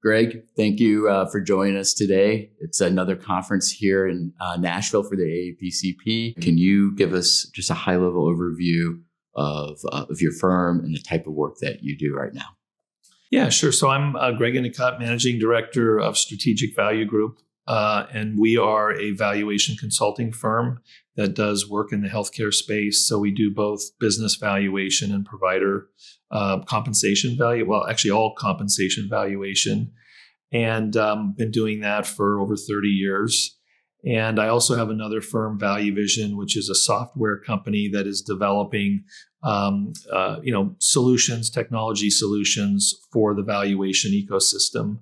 Greg, thank you for joining us today. It's another conference here in Nashville for the AAPCP. Can you give us just a high-level overview of your firm and the type of work that you do right now? Yeah, sure. So I'm Greg Endicott, Managing Director of Strategic Value Group, and we are a valuation consulting firm that does work in the healthcare space. So we do both business valuation and provider compensation value. Well, actually, all compensation valuation, and been doing that for over 30 years. And I also have another firm, Value Vision, which is a software company that is developing solutions, technology solutions for the valuation ecosystem.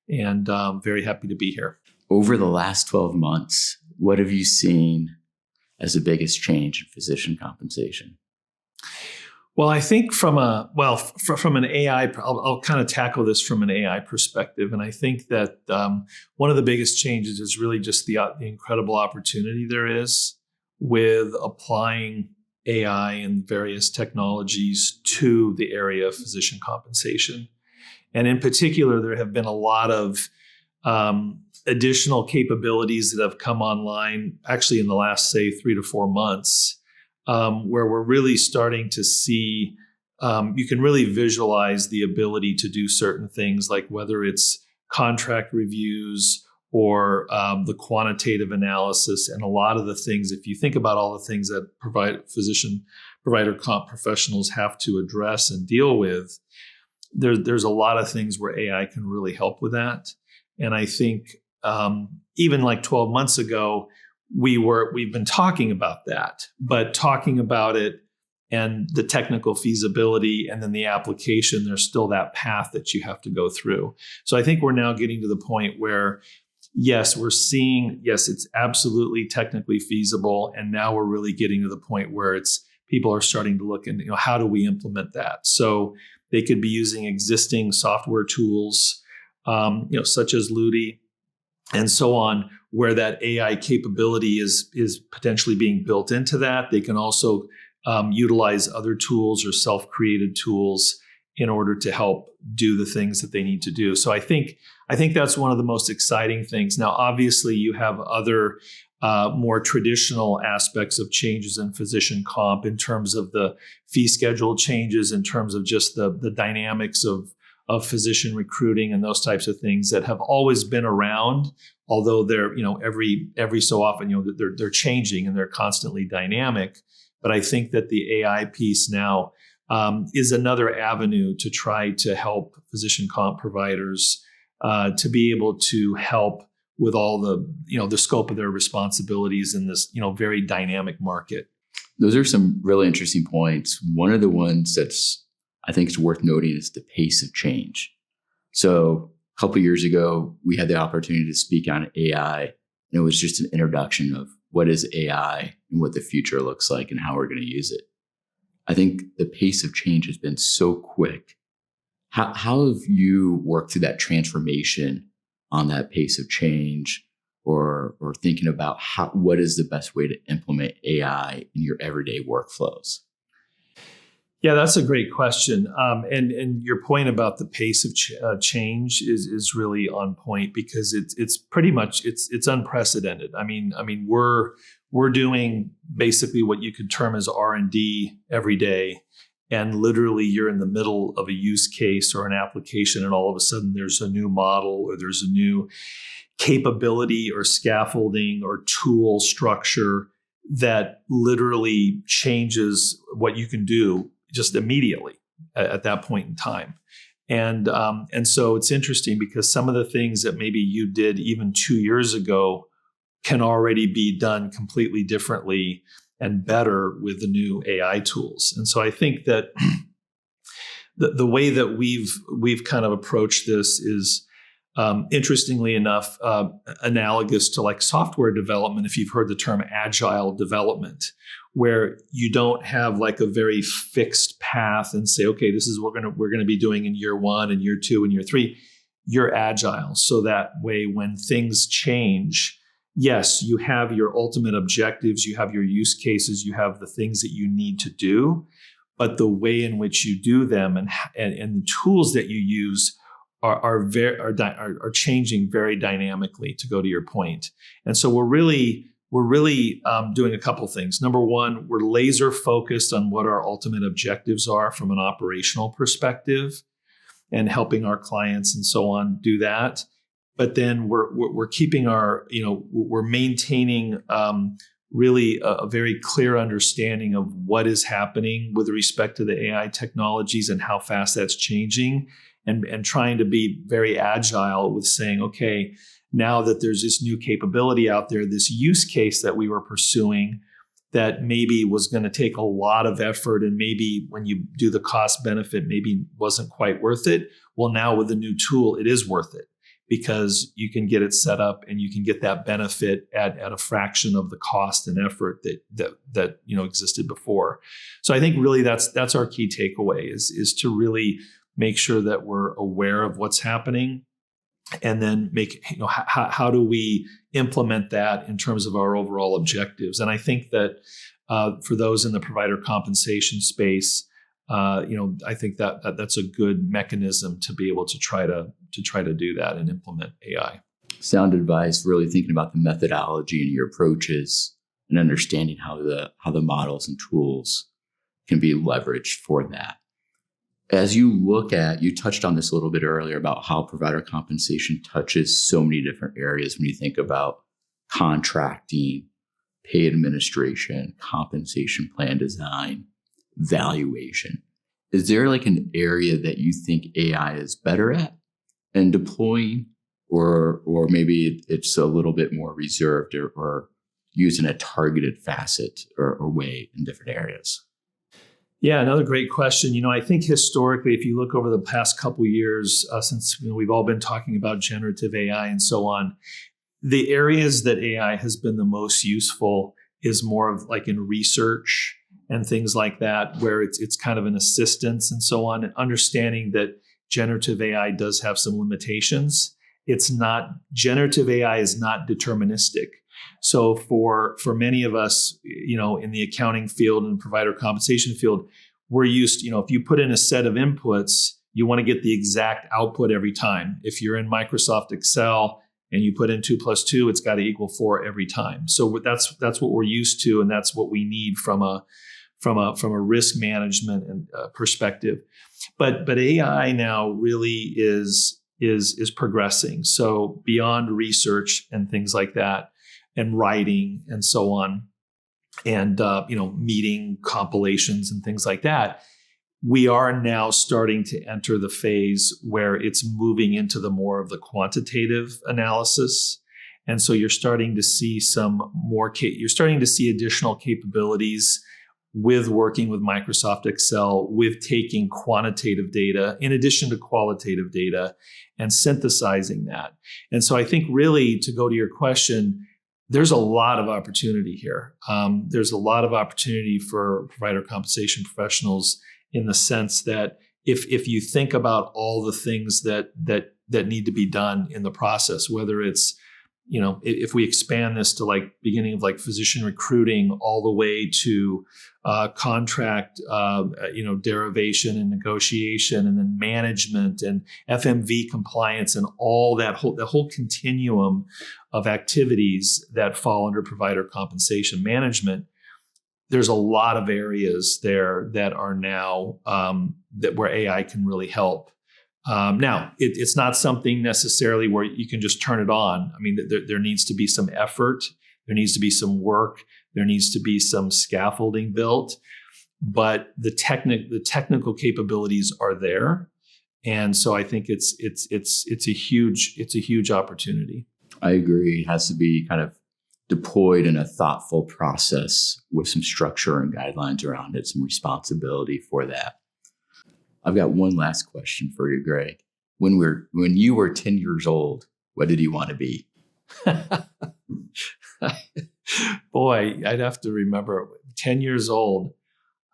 And I'm very happy to be here. Over the last 12 months, what have you seen as the biggest change in physician compensation? Well, I think from an AI, I'll kind of tackle this from an AI perspective. And I think that one of the biggest changes is really just the incredible opportunity there is with applying AI and various technologies to the area of physician compensation. And in particular, there have been a lot of additional capabilities that have come online actually in the last, say, 3 to 4 months, where we're really starting to see, you can really visualize the ability to do certain things, like whether it's contract reviews or the quantitative analysis, and a lot of the things, if you think about all the things that provider comp professionals have to address and deal with, there's a lot of things where AI can really help with that. And I think even like 12 months ago, we've been talking about that, but talking about it and the technical feasibility and then the application, there's still that path that you have to go through. So I think we're now getting to the point where, yes, it's absolutely technically feasible. And now we're really getting to the point where people are starting to look and, how do we implement that? So they could be using existing software tools, such as Ludi and so on, where that AI capability is potentially being built into that. They can also utilize other tools or self-created tools in order to help do the things that they need to do. So I think that's one of the most exciting things. Now, obviously, you have other more traditional aspects of changes in physician comp in terms of the fee schedule changes, in terms of just the dynamics of physician recruiting and those types of things that have always been around, although they're, every so often, they're changing and they're constantly dynamic. But I think that the AI piece now is another avenue to try to help physician comp providers to be able to help with all the scope of their responsibilities in this, very dynamic market. Those are some really interesting points. One of the ones I think it's worth noting is the pace of change. So a couple of years ago, we had the opportunity to speak on AI, and it was just an introduction of what is AI and what the future looks like and how we're going to use it. I think the pace of change has been so quick. How have you worked through that transformation on that pace of change, or thinking about what is the best way to implement AI in your everyday workflows? Yeah, that's a great question. And your point about the pace of change is really on point, because it's pretty much it's unprecedented. I mean we're doing basically what you could term as R&D every day, and literally you're in the middle of a use case or an application, and all of a sudden there's a new model or there's a new capability or scaffolding or tool structure that literally changes what you can do just immediately at that point in time. And so it's interesting, because some of the things that maybe you did even 2 years ago can already be done completely differently and better with the new AI tools. And so I think that the way that we've kind of approached this is, interestingly enough, analogous to like software development, if you've heard the term agile development, where you don't have like a very fixed path and say, okay, this is what we're gonna be doing in year 1 and year 2 and year 3. You're agile. So that way, when things change, yes, you have your ultimate objectives, you have your use cases, you have the things that you need to do, but the way in which you do them and the tools that you use are changing very dynamically, to go to your point. And so we're really doing a couple things. Number one, we're laser focused on what our ultimate objectives are from an operational perspective, and helping our clients and so on do that. But then we're keeping we're maintaining really a very clear understanding of what is happening with respect to the AI technologies and how fast that's changing, and trying to be very agile with saying, okay, now that there's this new capability out there, this use case that we were pursuing that maybe was going to take a lot of effort, and maybe when you do the cost benefit, maybe wasn't quite worth it. Well, now with the new tool, it is worth it, because you can get it set up and you can get that benefit at a fraction of the cost and effort that existed before. So I think really that's our key takeaway is to really make sure that we're aware of what's happening, and then how do we implement that in terms of our overall objectives. And I think that for those in the provider compensation space, I think that's a good mechanism to be able to try to do that and implement AI. Sound advice, really thinking about the methodology and your approaches, and understanding how the models and tools can be leveraged for that. As you touched on this a little bit earlier about how provider compensation touches so many different areas when you think about contracting, pay administration, compensation plan design, valuation. Is there like an area that you think AI is better at and deploying, or maybe it's a little bit more reserved or using a targeted facet or way in different areas? Yeah, another great question. I think historically, if you look over the past couple of years, since we've all been talking about generative AI and so on, the areas that AI has been the most useful is more of like in research and things like that, where it's kind of an assistance and so on, and understanding that generative AI does have some limitations. Generative AI is not deterministic. So for many of us, in the accounting field and provider compensation field, we're used, if you put in a set of inputs, you want to get the exact output every time. If you're in Microsoft Excel and you put in 2 + 2, it's got to equal 4 every time. So that's what we're used to, and that's what we need from a risk management and perspective. But AI now really is progressing. So beyond research and things like that, and writing and so on, and meeting compilations and things like that, we are now starting to enter the phase where it's moving into the more of the quantitative analysis. And so you're starting to see you're starting to see additional capabilities with working with Microsoft Excel, with taking quantitative data in addition to qualitative data and synthesizing that. And so I think really, to go to your question, there's a lot of opportunity here. There's a lot of opportunity for provider compensation professionals, in the sense that if you think about all the things that need to be done in the process, whether it's, if we expand this to like beginning of like physician recruiting all the way to contract, derivation and negotiation, and then management and FMV compliance, and all the whole continuum of activities that fall under provider compensation management, there's a lot of areas there that are now where AI can really help. Now, it's not something necessarily where you can just turn it on. I mean, there needs to be some effort. There needs to be some work. There needs to be some scaffolding built. But the technical capabilities are there, and so I think it's a huge opportunity. I agree. It has to be kind of deployed in a thoughtful process with some structure and guidelines around it, some responsibility for that. I've got one last question for you, Greg. When you were 10 years old, what did you want to be? Boy, I'd have to remember. 10 years old.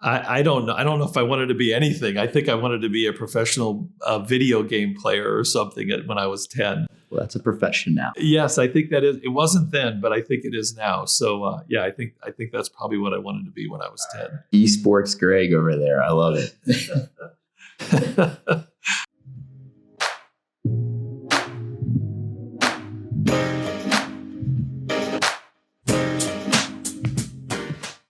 I don't know. I don't know if I wanted to be anything. I think I wanted to be a professional video game player or something when I was 10. Well, that's a profession now. Yes, I think that is. It wasn't then, but I think it is now. So I think that's probably what I wanted to be when I was 10. Esports Greg over there. I love it.